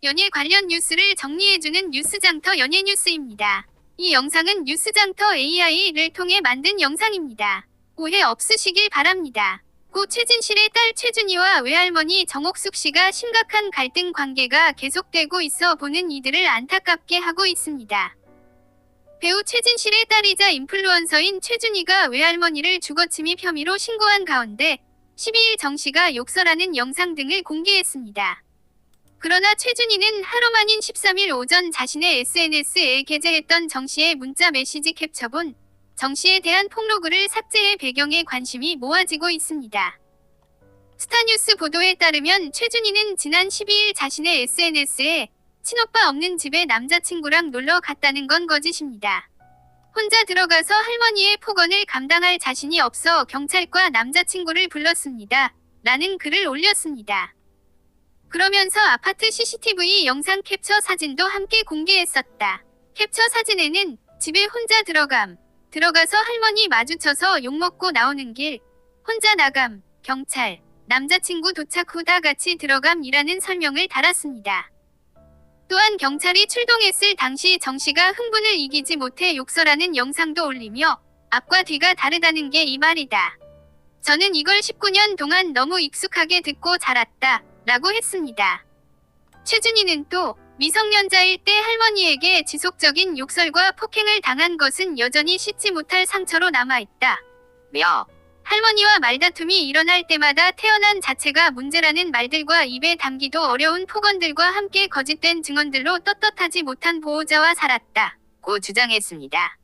연예 관련 뉴스를 정리해주는 뉴스장터 연예뉴스입니다. 이 영상은 뉴스장터 AI를 통해 만든 영상입니다. 오해 없으시길 바랍니다. 고 최진실의 딸 최준희와 외할머니 정옥숙 씨가 심각한 갈등 관계가 계속되고 있어 보는 이들을 안타깝게 하고 있습니다. 배우 최진실의 딸이자 인플루언서인 최준희가 외할머니를 주거침입 혐의로 신고한 가운데 12일 정 씨가 욕설하는 영상 등을 공개했습니다. 그러나 최준희는 하루 만인 13일 오전 자신의 SNS에 게재했던 정 씨의 문자 메시지 캡처본 정 씨에 대한 폭로글을 삭제해 배경에 관심이 모아지고 있습니다. 스타뉴스 보도에 따르면 최준희는 지난 12일 자신의 SNS에 친오빠 없는 집에 남자친구랑 놀러 갔다는 건 거짓입니다. 혼자 들어가서 할머니의 폭언을 감당할 자신이 없어 경찰과 남자친구를 불렀습니다. 라는 글을 올렸습니다. 그러면서 아파트 CCTV 영상 캡처 사진도 함께 공개했었다. 캡처 사진에는 집에 혼자 들어가서 할머니 마주쳐서 욕먹고 나오는 길, 혼자 나감, 경찰, 남자친구 도착 후 다 같이 들어감이라는 설명을 달았습니다. 또한 경찰이 출동했을 당시 정 씨가 흥분을 이기지 못해 욕설하는 영상도 올리며 앞과 뒤가 다르다는 게 이 말이다. 저는 이걸 19년 동안 너무 익숙하게 듣고 자랐다. 라고 했습니다. 최준희는 또 미성년자일 때 할머니에게 지속적인 욕설과 폭행을 당한 것은 여전히 씻지 못할 상처로 남아있다. 며 할머니와 말다툼이 일어날 때마다 태어난 자체가 문제라는 말들과 입에 담기도 어려운 폭언들과 함께 거짓된 증언들로 떳떳하지 못한 보호자와 살았다. 고 주장했습니다.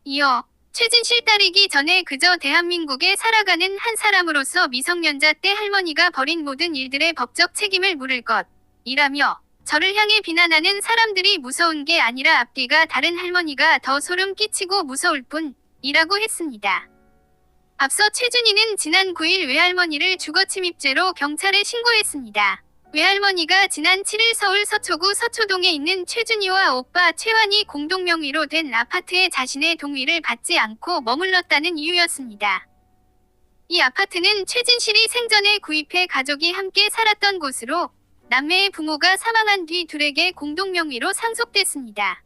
이어 최진실 딸이기 전에 그저 대한민국에 살아가는 한 사람으로서 미성년자 때 할머니가 벌인 모든 일들의 법적 책임을 물을 것이라며 저를 향해 비난하는 사람들이 무서운 게 아니라 앞뒤가 다른 할머니가 더 소름 끼치고 무서울 뿐이라고 했습니다. 앞서 최준희는 지난 9일 외할머니를 주거침입죄로 경찰에 신고했습니다. 외할머니가 지난 7일 서울 서초구 서초동에 있는 최준희와 오빠 최환이 공동명의로 된 아파트에 자신의 동의를 받지 않고 머물렀다는 이유였습니다. 이 아파트는 최진실이 생전에 구입해 가족이 함께 살았던 곳으로 남매의 부모가 사망한 뒤 둘에게 공동명의로 상속됐습니다.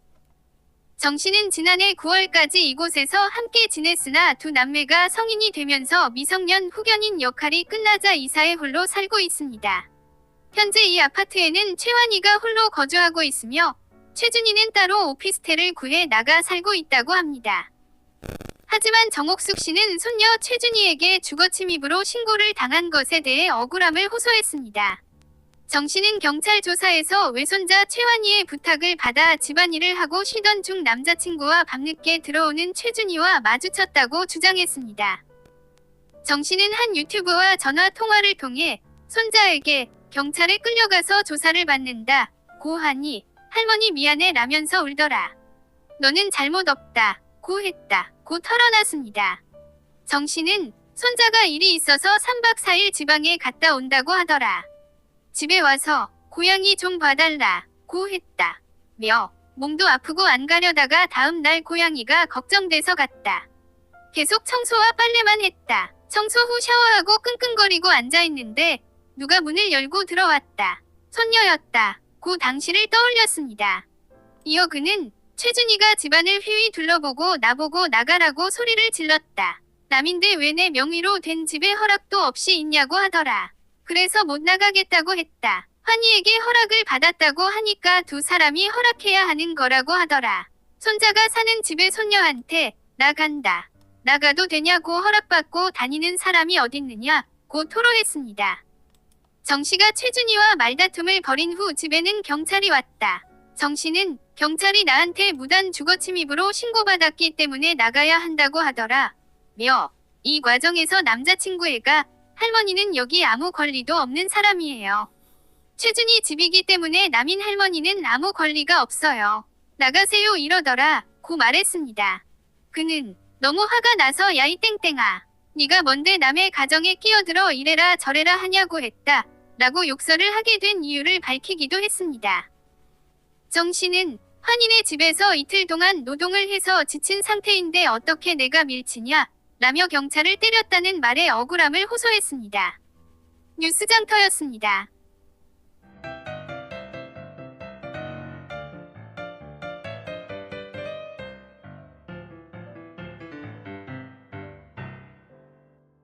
정 씨는 지난해 9월까지 이곳에서 함께 지냈으나 두 남매가 성인이 되면서 미성년 후견인 역할이 끝나자 이사해 홀로 살고 있습니다. 현재 이 아파트에는 최환이가 홀로 거주하고 있으며 최준희는 따로 오피스텔을 구해 나가 살고 있다고 합니다. 하지만 정옥숙 씨는 손녀 최준희에게 주거침입으로 신고를 당한 것에 대해 억울함을 호소했습니다. 정 씨는 경찰 조사에서 외손자 최환이의 부탁을 받아 집안일을 하고 쉬던 중 남자친구와 밤늦게 들어오는 최준희와 마주쳤다고 주장했습니다. 정 씨는 한 유튜버와 전화 통화를 통해 손자에게 경찰에 끌려가서 조사를 받는다 고 하니 할머니 미안해 라면서 울더라. 너는 잘못 없다 고 했다 고 털어놨습니다. 정 씨는 손자가 일이 있어서 3박 4일 지방에 갔다 온다고 하더라. 집에 와서 고양이 좀 봐달라 고 했다 며 몸도 아프고 안 가려다가 다음 날 고양이가 걱정돼서 갔다. 계속 청소와 빨래만 했다. 청소 후 샤워하고 끙끙거리고 앉아있는데 누가 문을 열고 들어왔다. 손녀였다. 고 당시를 떠올렸습니다. 이어 그는 최준희가 집안을 휘휘 둘러보고 나보고 나가라고 소리를 질렀다. 남인데 왜 내 명의로 된 집에 허락도 없이 있냐고 하더라. 그래서 못 나가겠다고 했다. 환희에게 허락을 받았다고 하니까 두 사람이 허락해야 하는 거라고 하더라. 손자가 사는 집에 손녀한테 나간다. 나가도 되냐고 허락받고 다니는 사람이 어딨느냐 고 토로했습니다. 정 씨가 최준희와 말다툼을 벌인 후 집에는 경찰이 왔다. 정 씨는 경찰이 나한테 무단 주거침입으로 신고받았기 때문에 나가야 한다고 하더라. 며 이 과정에서 남자친구애가 할머니는 여기 아무 권리도 없는 사람이에요. 최준희 집이기 때문에 남인 할머니는 아무 권리가 없어요. 나가세요 이러더라 고 말했습니다. 그는 너무 화가 나서 야이 땡땡아. 네가 뭔데 남의 가정에 끼어들어 이래라 저래라 하냐고 했다. 라고 욕설을 하게 된 이유를 밝히기도 했습니다. 정 씨는 환인의 집에서 이틀 동안 노동을 해서 지친 상태인데 어떻게 내가 밀치냐 라며 경찰을 때렸다는 말에 억울함을 호소했습니다. 뉴스장터였습니다.